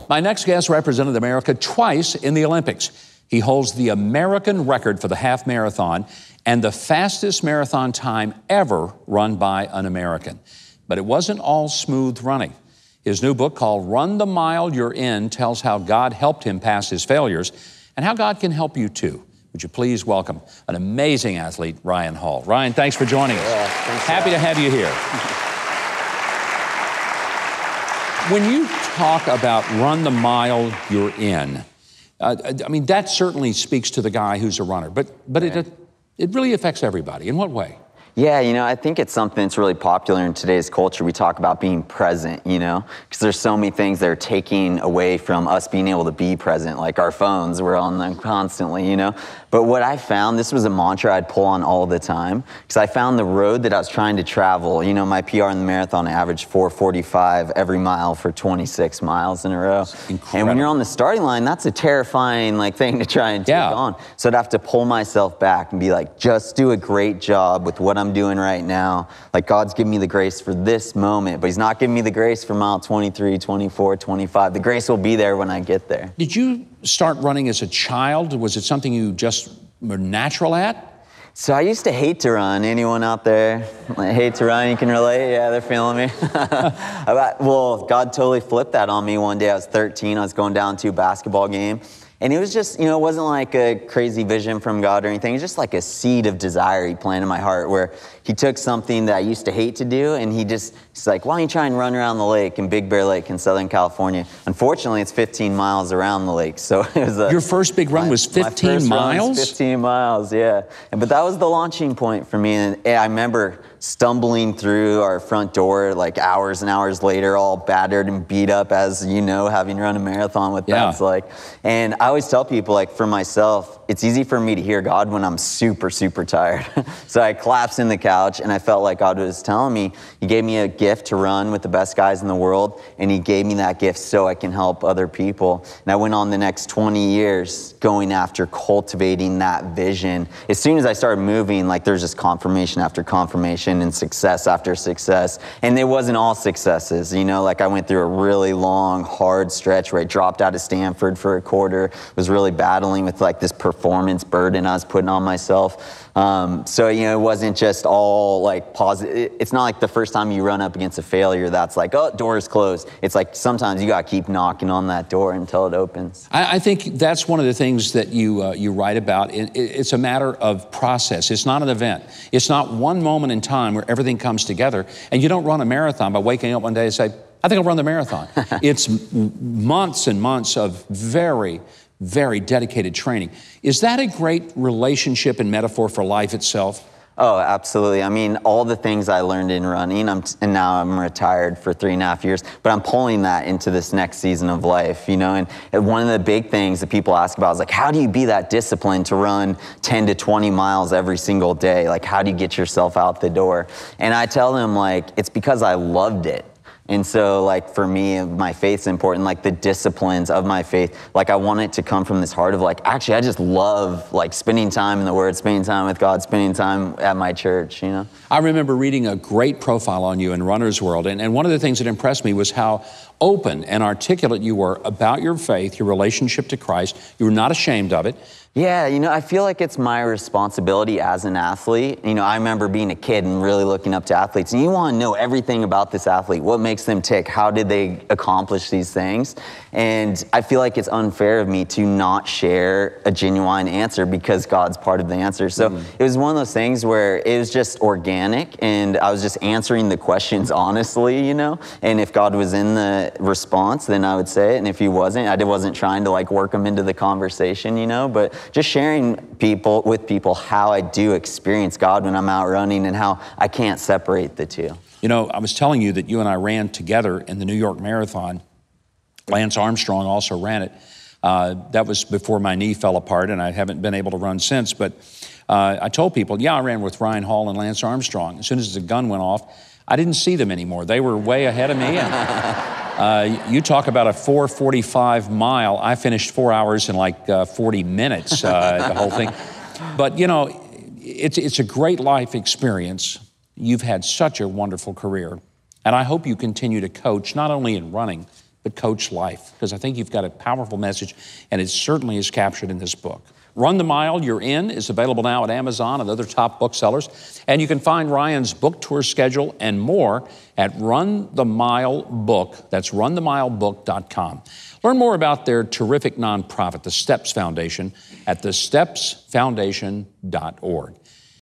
My next guest represented America twice in the Olympics. He holds the American record for the half marathon and the fastest marathon time ever run by an American. But it wasn't all smooth running. His new book called Run the Mile You're In tells how God helped him pass his failures and how God can help you too. Would you please welcome an amazing athlete, Ryan Hall. Ryan, thanks for joining us. Yeah, Happy to have you here. When you talk about run the mile you're in, I mean, that certainly speaks to the guy who's a runner, but right. It really affects everybody. In what way? Yeah, you know, I think it's something that's really popular in today's culture. We talk about being present, you know, because there's so many things that are taking away from us being able to be present, like our phones, we're on them constantly, you know. But what I found, this was a mantra I'd pull on all the time, because I found the road that I was trying to travel, you know, my PR in the marathon, I averaged 4:45 every mile for 26 miles in a row. And when you're on the starting line, that's a terrifying thing to try and take on. So I'd have to pull myself back and be like, just do a great job with what I'm doing right now. Like, God's giving me the grace for this moment, but he's not giving me the grace for mile 23, 24, 25. The grace will be there when I get there. Did you start running as a child? Was it something you just were natural at? So I used to hate to run. Anyone out there hate to run? You can relate? Yeah, they're feeling me. Well, God totally flipped that on me one day. I was 13. I was going down to a basketball game. And it was just, you know, it wasn't like a crazy vision from God or anything. It was just like a seed of desire he planted in my heart, where he took something that I used to hate to do, and he's like, why don't you try and run around the lake in Big Bear Lake in Southern California? Unfortunately, it's 15 miles around the lake. So it was your first big run was 15 miles? 15 miles, yeah. But that was the launching point for me. And I remember stumbling through our front door like hours and hours later, all battered and beat up, as you know, having run a marathon, what that's like. And I always tell people, like, for myself, it's easy for me to hear God when I'm super, super tired. So I collapsed in the couch, and I felt like God was telling me, he gave me a gift to run with the best guys in the world, and he gave me that gift so I can help other people. And I went on the next 20 years going after cultivating that vision. As soon as I started moving, like, there's just confirmation after confirmation and success after success. And it wasn't all successes, you know, like I went through a really long, hard stretch where I dropped out of Stanford for a quarter, was really battling with like this performance burden I was putting on myself. So, you know, it wasn't just all like positive. It's not like the first time you run up against a failure that's like, oh, door's closed. It's like sometimes you got to keep knocking on that door until it opens. I think that's one of the things that you write about. It's a matter of process. It's not an event. It's not one moment in time where everything comes together. And you don't run a marathon by waking up one day and say, I think I'll run the marathon. It's months and months of very, very dedicated training. Is that a great relationship and metaphor for life itself? Oh, absolutely. I mean, all the things I learned in running, and now I'm retired for 3.5 years, but I'm pulling that into this next season of life, you know, and one of the big things that people ask about is like, how do you be that disciplined to run 10 to 20 miles every single day? Like, how do you get yourself out the door? And I tell them, like, it's because I loved it. And so, like, for me, my faith's important, like the disciplines of my faith. Like, I want it to come from this heart of like, actually, I just love like spending time in the Word, spending time with God, spending time at my church, you know? I remember reading a great profile on you in Runner's World. And one of the things that impressed me was how open and articulate you were about your faith, your relationship to Christ. You were not ashamed of it. Yeah, you know, I feel like it's my responsibility as an athlete. You know, I remember being a kid and really looking up to athletes, and you want to know everything about this athlete. What makes them tick? How did they accomplish these things? And I feel like it's unfair of me to not share a genuine answer because God's part of the answer. So it was one of those things where it was just organic, and I was just answering the questions honestly, you know? And if God was in the response, then I would say it. And if he wasn't, I wasn't trying to like work him into the conversation, you know? But just sharing with people how I do experience God when I'm out running and how I can't separate the two. You know, I was telling you that you and I ran together in the New York Marathon. Lance Armstrong also ran it. That was before my knee fell apart, and I haven't been able to run since. But I told people, yeah, I ran with Ryan Hall and Lance Armstrong. As soon as the gun went off, I didn't see them anymore. They were way ahead of me. And you talk about a 4:45 mile. I finished 4 hours in like 40 minutes, the whole thing. But, you know, it's a great life experience. You've had such a wonderful career. And I hope you continue to coach, not only in running, but coach life, because I think you've got a powerful message, and it certainly is captured in this book. Run the Mile You're In is available now at Amazon and other top booksellers, and you can find Ryan's book tour schedule and more at Run the Mile Book. That's runthemilebook.com. Learn more about their terrific nonprofit, the Steps Foundation, at thestepsfoundation.org.